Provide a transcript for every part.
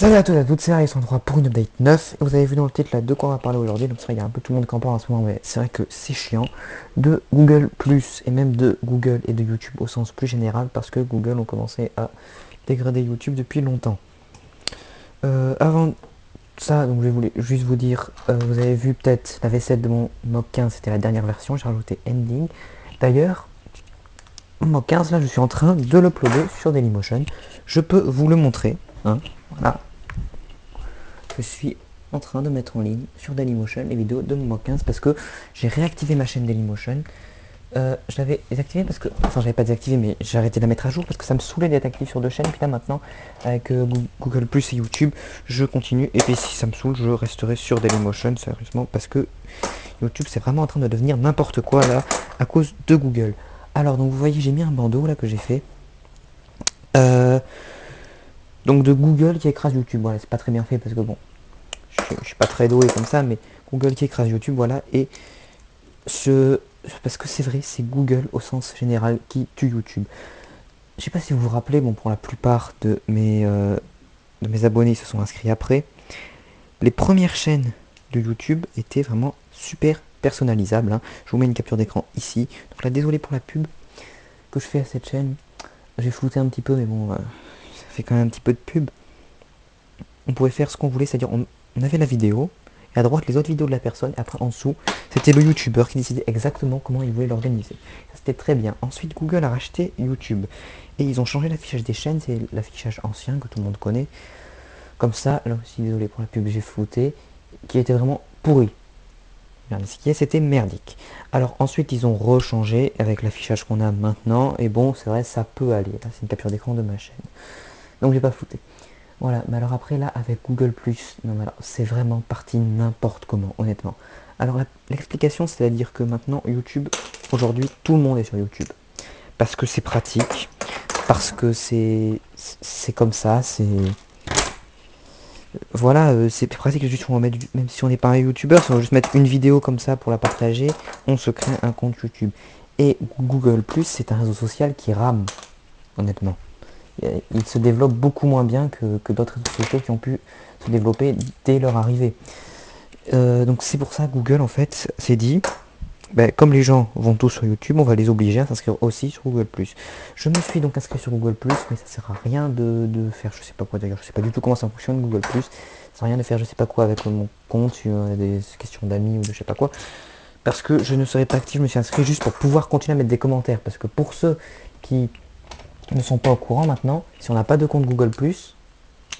Salut à tous et à toutes, c'est Alexandre pour une update 9. Et vous avez vu dans le titre là de quoi on va parler aujourd'hui. Donc c'est vrai qu'il y a un peu tout le monde qui en parle en ce moment, mais c'est vrai que c'est chiant. De Google Plus et même de Google et de YouTube au sens plus général, parce que Google ont commencé à dégrader YouTube depuis longtemps. Avant ça, donc je voulais juste vous dire, vous avez vu peut-être la V7 de mon Mock 15, c'était la dernière version, j'ai rajouté Ending. D'ailleurs, mon Mock 15 là, je suis en train de l'uploader sur Dailymotion. Je peux vous le montrer, hein, voilà. Je suis en train de mettre en ligne sur Dailymotion les vidéos de mon 15 parce que j'ai réactivé ma chaîne Dailymotion. Je l'avais désactivé parce que, enfin j'avais pas désactivé mais j'ai arrêté de la mettre à jour parce que ça me saoulait d'être actif sur deux chaînes. Puis là maintenant avec Google Plus et YouTube je continue, et puis si ça me saoule je resterai sur Dailymotion sérieusement parce que YouTube c'est vraiment en train de devenir n'importe quoi là à cause de Google. Alors donc vous voyez j'ai mis un bandeau là que j'ai fait. Donc de Google qui écrase YouTube, voilà c'est pas très bien fait parce que bon je suis pas très doué comme ça, mais Google qui écrase YouTube, voilà. Et parce que c'est vrai, c'est Google au sens général qui tue YouTube. Je sais pas si vous vous rappelez, bon, pour la plupart de mes abonnés se sont inscrits après. Les premières chaînes de YouTube étaient vraiment super personnalisables, hein. Je vous mets une capture d'écran ici. Donc là, désolé pour la pub que je fais à cette chaîne. J'ai flouté un petit peu, mais bon, ça fait quand même un petit peu de pub. On pouvait faire ce qu'on voulait, c'est-à-dire on avait la vidéo, et à droite les autres vidéos de la personne, et après en dessous, c'était le youtubeur qui décidait exactement comment il voulait l'organiser. C'était très bien. Ensuite, Google a racheté YouTube, et ils ont changé l'affichage des chaînes, c'est l'affichage ancien que tout le monde connaît. Comme ça, là aussi, désolé pour la pub, j'ai flouté, qui était vraiment pourri. C'était merdique. Alors ensuite, ils ont rechangé avec l'affichage qu'on a maintenant, et bon, c'est vrai, ça peut aller. Là, c'est une capture d'écran de ma chaîne. Donc j'ai pas flouté. Voilà, mais alors après là avec Google non mais alors c'est vraiment parti n'importe comment, honnêtement. Alors l'explication, c'est-à-dire que maintenant YouTube, aujourd'hui tout le monde est sur YouTube. Parce que c'est pratique, parce que c'est comme ça, c'est... Voilà, c'est pratique, juste on va mettre, même si on n'est pas un youtubeur, si on va juste mettre une vidéo comme ça pour la partager, on se crée un compte YouTube. Et Google c'est un réseau social qui rame, honnêtement. Il se développe beaucoup moins bien que d'autres réseaux sociaux qui ont pu se développer dès leur arrivée. Donc c'est pour ça que Google en fait s'est dit, ben, comme les gens vont tous sur YouTube, on va les obliger à s'inscrire aussi sur Google+. Je me suis donc inscrit sur Google+, mais ça sert à rien de faire je sais pas quoi d'ailleurs, je sais pas du tout comment ça fonctionne Google+. Ça sert à rien de faire je sais pas quoi avec mon compte, des questions d'amis ou de je sais pas quoi. Parce que je ne serai pas actif, je me suis inscrit juste pour pouvoir continuer à mettre des commentaires. Parce que pour ceux qui ne sont pas au courant maintenant, si on n'a pas de compte Google+,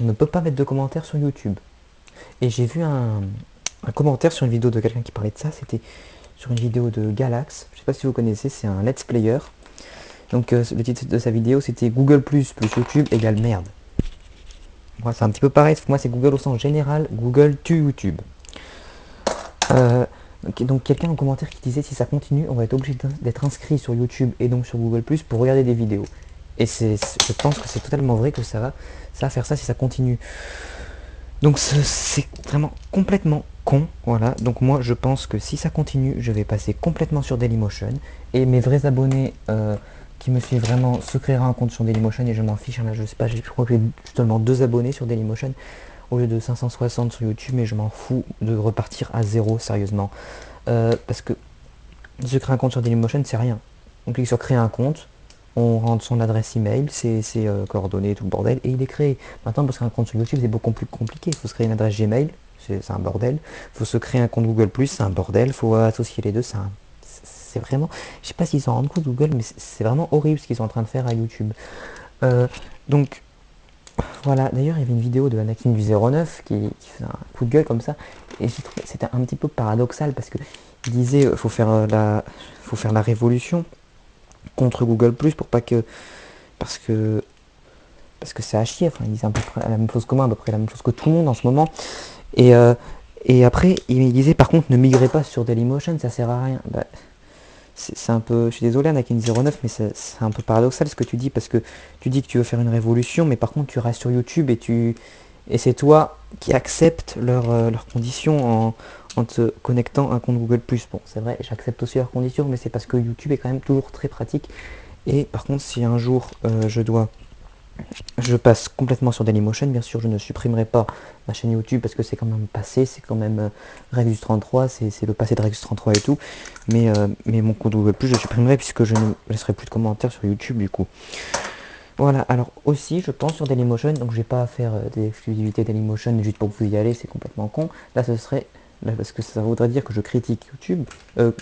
on ne peut pas mettre de commentaires sur YouTube. Et j'ai vu un commentaire sur une vidéo de quelqu'un qui parlait de ça, c'était sur une vidéo de Galax, je sais pas si vous connaissez, c'est un let's player. Donc le titre de sa vidéo c'était Google plus YouTube égale merde. Moi c'est un petit peu pareil, moi c'est Google au sens général, Google tue YouTube. Donc quelqu'un en commentaire qui disait si ça continue, on va être obligé d'être inscrit sur YouTube et donc sur Google Plus pour regarder des vidéos. Et je pense que c'est totalement vrai que ça va faire ça si ça continue. Donc c'est vraiment complètement con, voilà. Donc moi je pense que si ça continue, je vais passer complètement sur Dailymotion. Et mes vrais abonnés qui me suivent vraiment se créera un compte sur Dailymotion et je m'en fiche. Là, je sais pas, je crois que j'ai seulement 2 abonnés sur Dailymotion au lieu de 560 sur YouTube, mais je m'en fous de repartir à zéro sérieusement. Parce que se créer un compte sur Dailymotion, c'est rien. On clique sur créer un compte, on rentre son adresse email, ses coordonnées, tout le bordel, et il est créé. Maintenant, pour se créer un compte sur YouTube, c'est beaucoup plus compliqué. Il faut se créer une adresse Gmail, c'est un bordel. Il faut se créer un compte Google+, c'est un bordel. Il faut associer les deux, c'est vraiment... Je sais pas s'ils s'en rendent compte Google, mais c'est vraiment horrible ce qu'ils sont en train de faire à YouTube. Donc, voilà. D'ailleurs, il y avait une vidéo de Anakin du 09 qui faisait un coup de gueule comme ça, et j'ai trouvé c'était un petit peu paradoxal parce que il disait faut faire la révolution contre Google Plus pour pas que parce que c'est à chier. Enfin, il disait à peu près la même chose que moi, à peu près la même chose que tout le monde en ce moment. Et après, il disait par contre ne migrez pas sur Dailymotion, ça sert à rien. Bah, c'est un peu, je suis désolé Anakin 09, mais c'est un peu paradoxal ce que tu dis parce que tu dis que tu veux faire une révolution, mais par contre tu restes sur YouTube et c'est toi qui acceptes leurs conditions en te connectant à un compte Google+. Bon, c'est vrai, j'accepte aussi leurs conditions, mais c'est parce que YouTube est quand même toujours très pratique. Et par contre, si un jour je dois je passe complètement sur Dailymotion. Bien sûr, je ne supprimerai pas ma chaîne YouTube parce que c'est quand même passé, c'est quand même Regus 33, c'est le passé de Regus 33 et tout. Mais mon compte Google+, je le supprimerai puisque je ne laisserai plus de commentaires sur YouTube du coup. Voilà, alors aussi, je pense sur Dailymotion, donc je vais pas faire des exclusivités Dailymotion juste pour vous y aller, c'est complètement con. Là, ce serait, là, parce que ça voudrait dire que je critique YouTube,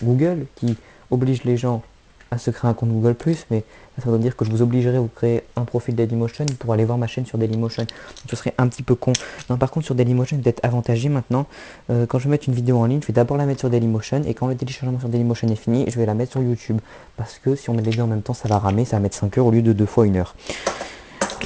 Google, qui oblige les gens à se créer un compte Google+, mais ça voudrait dire que je vous obligerai à vous créer un profil Dailymotion pour aller voir ma chaîne sur Dailymotion. Donc, ce serait un petit peu con. Non, par contre, sur Dailymotion, vous êtes avantagé maintenant. Quand je vais mettre une vidéo en ligne, je vais d'abord la mettre sur Dailymotion, et quand le téléchargement sur Dailymotion est fini, je vais la mettre sur YouTube. Parce que si on met les deux en même temps, ça va ramer, ça va mettre 5 heures au lieu de 2 fois 1 heure.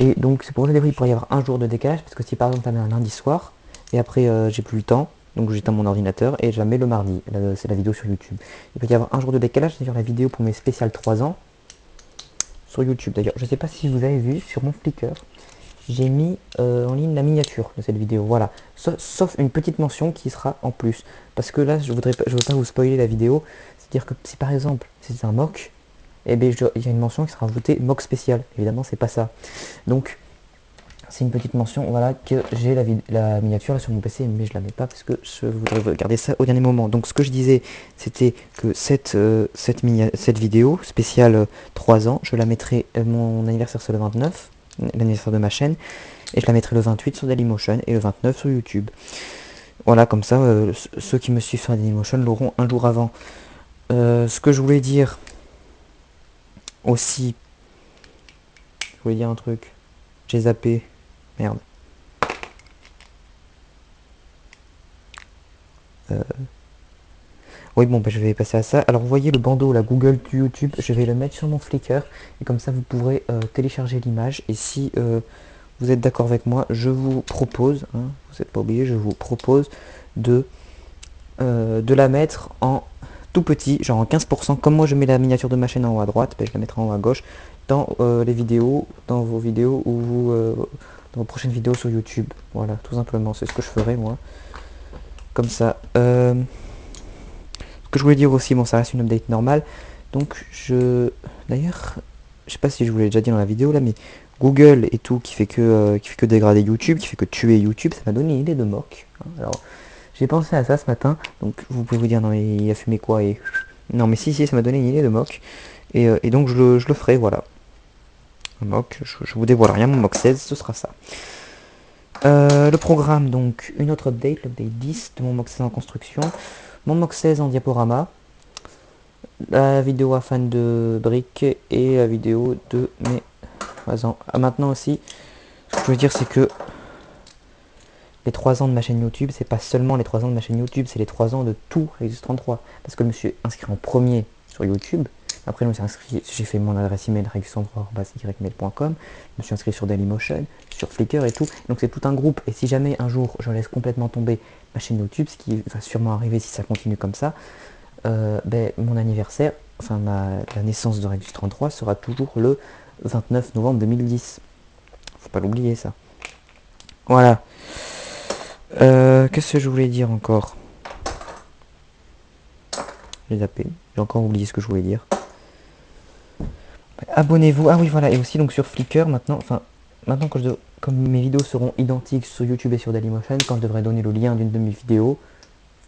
Et donc c'est pour ça qu'il pourrait y avoir un jour de décalage, parce que si par exemple ça met un lundi soir, et après j'ai plus le temps, donc j'éteins mon ordinateur et je la mets le mardi, c'est la vidéo sur YouTube. Il peut y avoir un jour de décalage, c'est-à-dire la vidéo pour mes spéciales 3 ans, sur YouTube. D'ailleurs, je sais pas si vous avez vu, sur mon Flickr, j'ai mis en ligne la miniature de cette vidéo, voilà. Sauf une petite mention qui sera en plus, parce que là je veux pas vous spoiler la vidéo, c'est-à-dire que si par exemple c'est un mock, et bien il y a une mention qui sera ajoutée mock spécial, évidemment c'est pas ça. Donc c'est une petite mention, voilà, que j'ai la miniature là sur mon PC, mais je la mets pas parce que je voudrais garder ça au dernier moment. Donc ce que je disais, c'était que cette vidéo spéciale 3 ans, je la mettrai, mon anniversaire c'est le 29, l'anniversaire de ma chaîne, et je la mettrai le 28 sur Dailymotion et le 29 sur YouTube. Voilà, comme ça, ceux qui me suivent sur Dailymotion l'auront un jour avant. Ce que je voulais dire aussi, je voulais dire un truc, j'ai zappé, merde. Oui, bon, bah, je vais passer à ça. Alors, vous voyez le bandeau, la Google to YouTube, je vais le mettre sur mon Flickr. Et comme ça, vous pourrez télécharger l'image. Et si vous êtes d'accord avec moi, je vous propose, hein, vous n'êtes pas obligé, je vous propose de la mettre en tout petit, genre en 15%. Comme moi, je mets la miniature de ma chaîne en haut à droite, bah, je la mettrai en haut à gauche dans les vidéos, dans vos vidéos ou dans vos prochaines vidéos sur YouTube. Voilà, tout simplement, c'est ce que je ferai, moi. Comme ça. Ce que je voulais dire aussi, bon ça reste une update normale, donc d'ailleurs, je sais pas si je vous l'ai déjà dit dans la vidéo là, mais Google et tout qui fait que dégrader YouTube, qui fait que tuer YouTube, ça m'a donné une idée de mock. Hein. Alors j'ai pensé à ça ce matin, donc vous pouvez vous dire non mais il a fumé quoi et non mais si ça m'a donné une idée de mock et donc je le ferai, voilà. Un mock, je vous dévoile rien, mon mock 16 ce sera ça. Le programme, donc une autre update, l'update 10 de mon mock 16 en construction. Mon mock 16 en diaporama, la vidéo à fan de briques et la vidéo de mes voisins. Maintenant aussi, ce que je veux dire c'est que les 3 ans de ma chaîne YouTube, c'est pas seulement les 3 ans de ma chaîne YouTube, c'est les 3 ans de tout Regus 33. Parce que je me suis inscrit en premier sur YouTube. Après, je me suis inscrit, j'ai fait mon adresse email regus33@ymail.com. Je me suis inscrit sur Dailymotion, sur Flickr et tout. Donc c'est tout un groupe. Et si jamais un jour je laisse complètement tomber ma chaîne YouTube, ce qui va sûrement arriver si ça continue comme ça, mon anniversaire, enfin la naissance de Regus 33 sera toujours le 29 novembre 2010. Faut pas l'oublier ça. Voilà. Qu'est-ce que je voulais dire encore? J'ai zappé. J'ai encore oublié ce que je voulais dire. Abonnez-vous. Ah oui, voilà. Et aussi donc sur Flickr maintenant. Enfin, maintenant comme mes vidéos seront identiques sur YouTube et sur Dailymotion, quand je devrais donner le lien d'une de mes vidéos,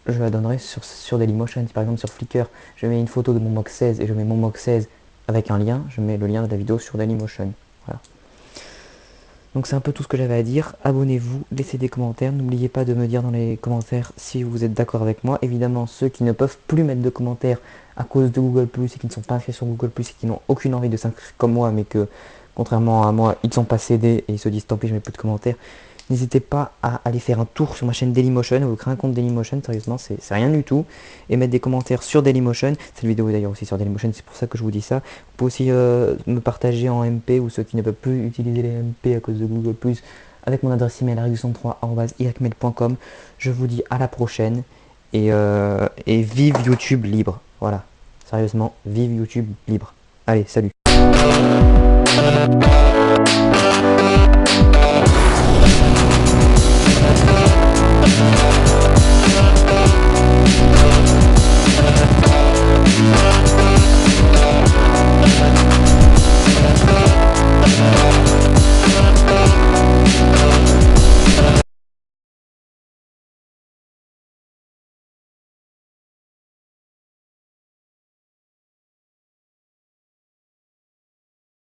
je la donnerai sur Dailymotion. Si par exemple sur Flickr, je mets une photo de mon mock 16 et je mets mon mock 16 avec un lien, je mets le lien de la vidéo sur Dailymotion. Voilà. Donc c'est un peu tout ce que j'avais à dire. Abonnez-vous, laissez des commentaires. N'oubliez pas de me dire dans les commentaires si vous êtes d'accord avec moi. Évidemment, ceux qui ne peuvent plus mettre de commentaires à cause de Google+, et qui ne sont pas inscrits sur Google+, et qui n'ont aucune envie de s'inscrire comme moi, mais que, contrairement à moi, ils ne sont pas cédés et ils se disent tant pis, je mets plus de commentaires. N'hésitez pas à aller faire un tour sur ma chaîne Dailymotion, ou créer un compte Dailymotion, sérieusement, c'est rien du tout. Et mettre des commentaires sur Dailymotion. Cette vidéo est d'ailleurs aussi sur Dailymotion, c'est pour ça que je vous dis ça. Vous pouvez aussi me partager en MP, ou ceux qui ne peuvent plus utiliser les MP à cause de Google+, avec mon adresse email regus33@ymail.com. Je vous dis à la prochaine, et vive YouTube libre. Voilà, sérieusement, vive YouTube libre. Allez, salut.